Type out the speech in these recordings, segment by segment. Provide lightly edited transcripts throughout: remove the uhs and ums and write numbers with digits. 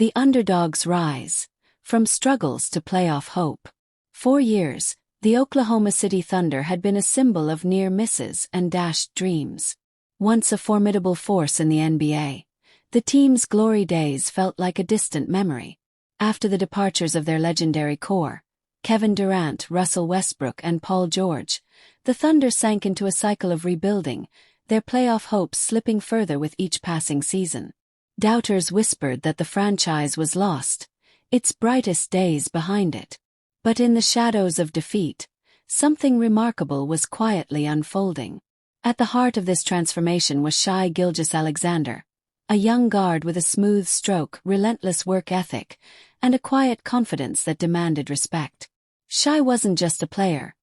The underdog's rise. From struggles to playoff hope. For years, the Oklahoma City Thunder had been a symbol of near misses and dashed dreams. Once a formidable force in the NBA, the team's glory days felt like a distant memory. After the departures of their legendary core, Kevin Durant, Russell Westbrook, and Paul George, the Thunder sank into a cycle of rebuilding, their playoff hopes slipping further with each passing season. Doubters whispered that the franchise was lost, its brightest days behind it. But in the shadows of defeat, something remarkable was quietly unfolding. At the heart of this transformation was Shai Gilgeous-Alexander, a young guard with a smooth stroke, relentless work ethic, and a quiet confidence that demanded respect. Shai wasn't just a player.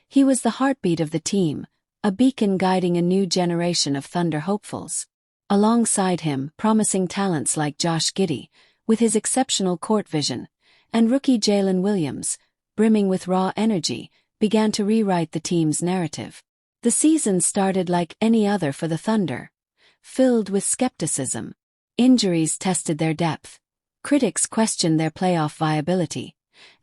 He was the heartbeat of the team, a beacon guiding a new generation of Thunder hopefuls. Alongside him, promising talents like Josh Giddey, with his exceptional court vision, and rookie Jalen Williams, brimming with raw energy, began to rewrite the team's narrative. The season started like any other for the Thunder, filled with skepticism. Injuries tested their depth, critics questioned their playoff viability,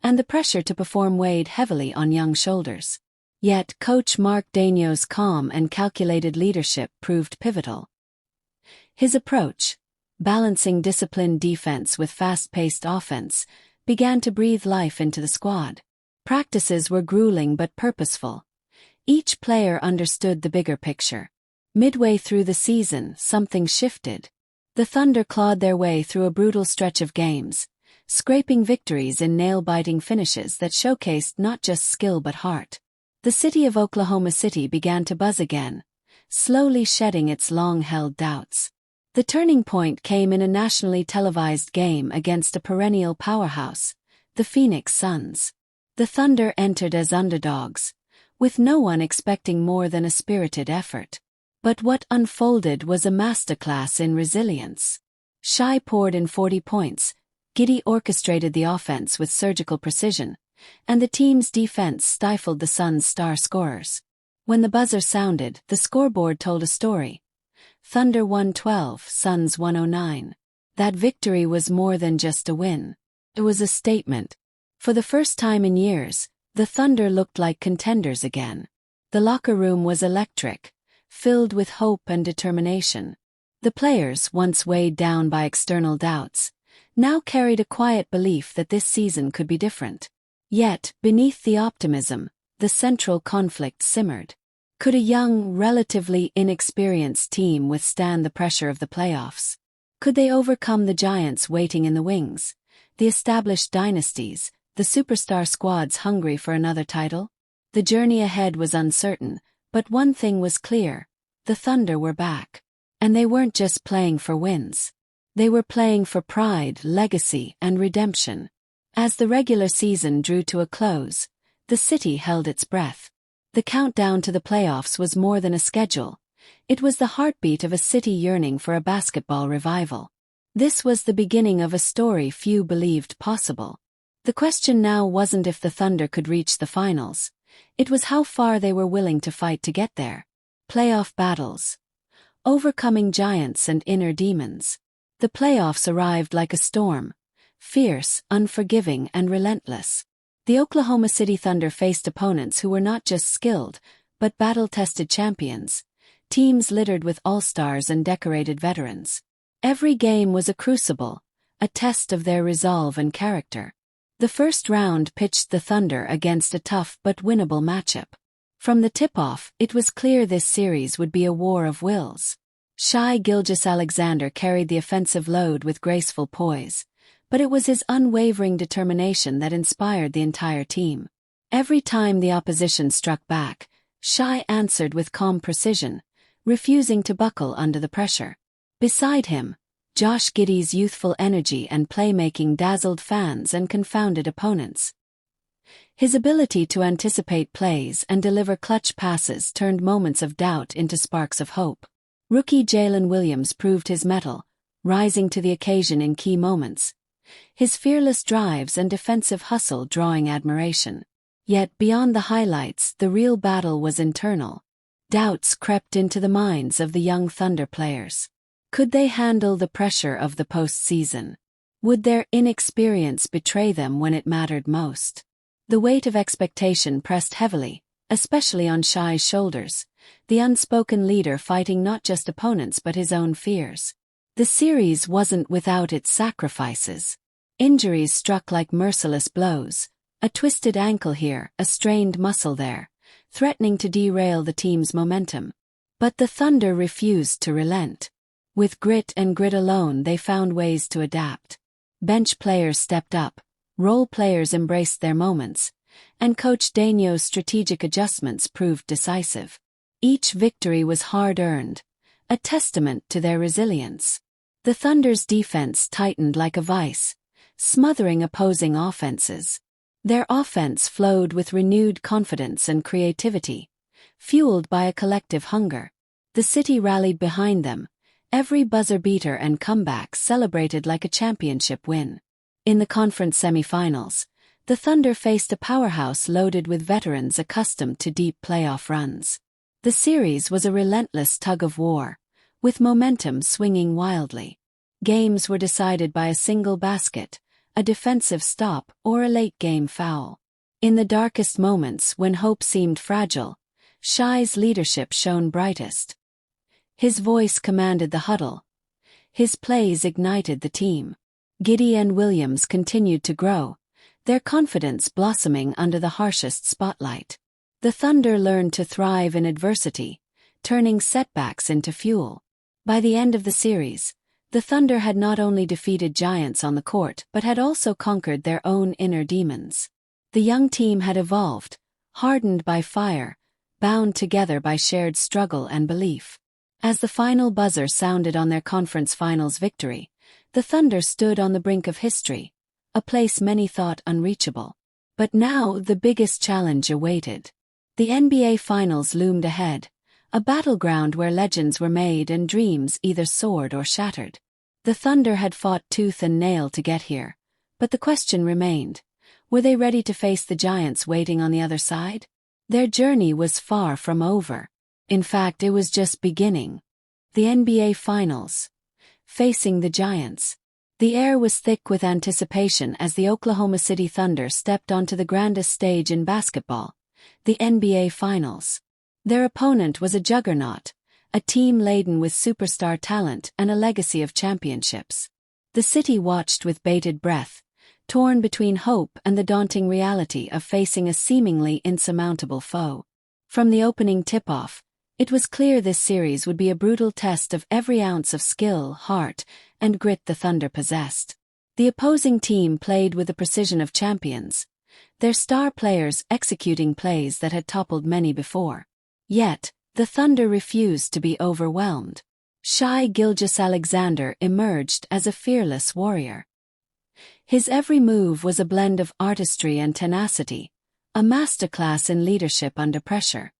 and the pressure to perform weighed heavily on young shoulders. Yet coach Mark Daigneault's calm and calculated leadership proved pivotal. His approach, balancing disciplined defense with fast-paced offense, began to breathe life into the squad. Practices were grueling but purposeful. Each player understood the bigger picture. Midway through the season, something shifted. The Thunder clawed their way through a brutal stretch of games, scraping victories in nail-biting finishes that showcased not just skill but heart. The city of Oklahoma City began to buzz again, slowly shedding its long-held doubts. The turning point came in a nationally televised game against a perennial powerhouse, the Phoenix Suns. The Thunder entered as underdogs, with no one expecting more than a spirited effort. But what unfolded was a masterclass in resilience. Shai poured in 40 points, Giddey orchestrated the offense with surgical precision, and the team's defense stifled the Suns' star scorers. When the buzzer sounded, the scoreboard told a story. Thunder 112, Suns 109. That victory was more than just a win. It was a statement. For the first time in years, the Thunder looked like contenders again. The locker room was electric, filled with hope and determination. The players, once weighed down by external doubts, now carried a quiet belief that this season could be different. Yet, beneath the optimism, the central conflict simmered. Could a young, relatively inexperienced team withstand the pressure of the playoffs? Could they overcome the giants waiting in the wings, the established dynasties, the superstar squads hungry for another title? The journey ahead was uncertain, but one thing was clear: the Thunder were back. And they weren't just playing for wins. They were playing for pride, legacy, and redemption. As the regular season drew to a close, the city held its breath. The countdown to the playoffs was more than a schedule. It was the heartbeat of a city yearning for a basketball revival. This was the beginning of a story few believed possible. The question now wasn't if the Thunder could reach the finals. It was how far they were willing to fight to get there. Playoff battles. Overcoming giants and inner demons. The playoffs arrived like a storm. Fierce, unforgiving, and relentless. The Oklahoma City Thunder faced opponents who were not just skilled, but battle-tested champions. Teams littered with all-stars and decorated veterans. Every game was a crucible, a test of their resolve and character. The first round pitched the Thunder against a tough but winnable matchup. From the tip-off, it was clear this series would be a war of wills. Shai Gilgeous-Alexander carried the offensive load with graceful poise, but it was his unwavering determination that inspired the entire team. Every time the opposition struck back, Shai answered with calm precision, refusing to buckle under the pressure. Beside him, Josh Giddey's youthful energy and playmaking dazzled fans and confounded opponents. His ability to anticipate plays and deliver clutch passes turned moments of doubt into sparks of hope. Rookie Jalen Williams proved his mettle, rising to the occasion in key moments. His fearless drives and defensive hustle drawing admiration. Yet beyond the highlights, the real battle was internal. Doubts crept into the minds of the young Thunder players. Could they handle the pressure of the postseason? Would their inexperience betray them when it mattered most? The weight of expectation pressed heavily, especially on Shai's shoulders, the unspoken leader fighting not just opponents but his own fears. The series wasn't without its sacrifices. Injuries struck like merciless blows, a twisted ankle here, a strained muscle there, threatening to derail the team's momentum. But the Thunder refused to relent. With grit and grit alone they found ways to adapt. Bench players stepped up, role players embraced their moments, and Coach Daigneau's strategic adjustments proved decisive. Each victory was hard-earned, a testament to their resilience. The Thunder's defense tightened like a vice, smothering opposing offenses. Their offense flowed with renewed confidence and creativity, fueled by a collective hunger. The city rallied behind them, every buzzer beater and comeback celebrated like a championship win. In the conference semifinals, the Thunder faced a powerhouse loaded with veterans accustomed to deep playoff runs. The series was a relentless tug-of-war, with momentum swinging wildly. Games were decided by a single basket, a defensive stop, or a late-game foul. In the darkest moments when hope seemed fragile, Shai's leadership shone brightest. His voice commanded the huddle. His plays ignited the team. Giddey and Williams continued to grow, their confidence blossoming under the harshest spotlight. The Thunder learned to thrive in adversity, turning setbacks into fuel. By the end of the series, the Thunder had not only defeated giants on the court but had also conquered their own inner demons. The young team had evolved, hardened by fire, bound together by shared struggle and belief. As the final buzzer sounded on their conference finals victory, the Thunder stood on the brink of history, a place many thought unreachable. But now the biggest challenge awaited. The NBA Finals loomed ahead, a battleground where legends were made and dreams either soared or shattered. The Thunder had fought tooth and nail to get here, but the question remained: were they ready to face the giants waiting on the other side? Their journey was far from over. In fact, it was just beginning. The NBA Finals. Facing the giants. The air was thick with anticipation as the Oklahoma City Thunder stepped onto the grandest stage in basketball, the NBA Finals. Their opponent was a juggernaut, a team laden with superstar talent and a legacy of championships. The city watched with bated breath, torn between hope and the daunting reality of facing a seemingly insurmountable foe. From the opening tip-off, it was clear this series would be a brutal test of every ounce of skill, heart, and grit the Thunder possessed. The opposing team played with the precision of champions, their star players executing plays that had toppled many before. Yet, the Thunder refused to be overwhelmed. Shai Gilgeous-Alexander emerged as a fearless warrior. His every move was a blend of artistry and tenacity, a masterclass in leadership under pressure.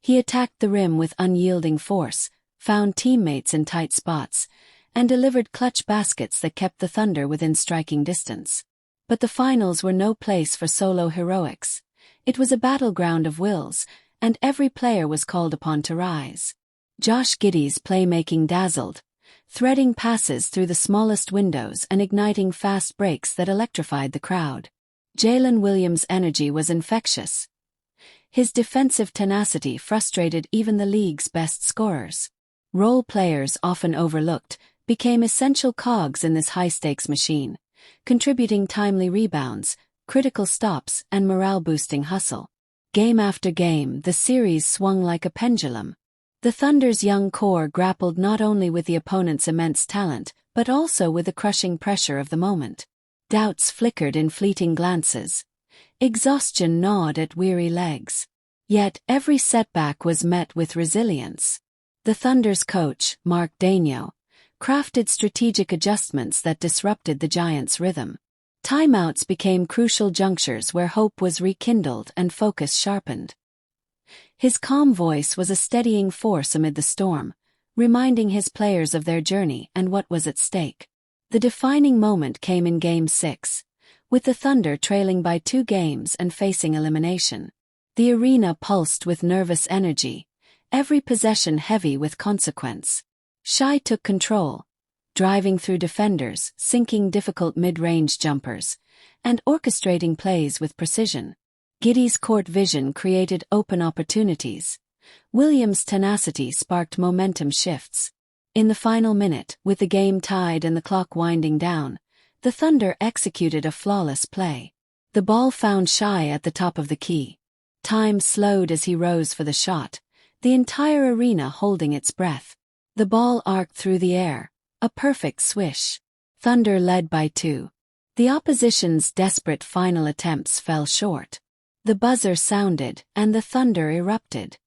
He attacked the rim with unyielding force, found teammates in tight spots, and delivered clutch baskets that kept the Thunder within striking distance. But the finals were no place for solo heroics. It was a battleground of wills, and every player was called upon to rise. Josh Giddey's playmaking dazzled, threading passes through the smallest windows and igniting fast breaks that electrified the crowd. Jalen Williams' energy was infectious. His defensive tenacity frustrated even the league's best scorers. Role players, often overlooked, became essential cogs in this high-stakes machine, contributing timely rebounds, critical stops, and morale-boosting hustle. Game after game, the series swung like a pendulum. The Thunder's young core grappled not only with the opponent's immense talent, but also with the crushing pressure of the moment. Doubts flickered in fleeting glances. Exhaustion gnawed at weary legs. Yet every setback was met with resilience. The Thunder's coach, Mark Daigneault, crafted strategic adjustments that disrupted the Giants' rhythm. Timeouts became crucial junctures where hope was rekindled and focus sharpened. His calm voice was a steadying force amid the storm, reminding his players of their journey and what was at stake. The defining moment came in Game 6, with the Thunder trailing by 2 games and facing elimination. The arena pulsed with nervous energy, every possession heavy with consequence. Shai took control, driving through defenders, sinking difficult mid-range jumpers, and orchestrating plays with precision. Giddey's court vision created open opportunities. Williams' tenacity sparked momentum shifts. In the final minute, with the game tied and the clock winding down, the Thunder executed a flawless play. The ball found Shai at the top of the key. Time slowed as he rose for the shot, the entire arena holding its breath. The ball arced through the air, a perfect swish. Thunder led by 2. The opposition's desperate final attempts fell short. The buzzer sounded, and the Thunder erupted.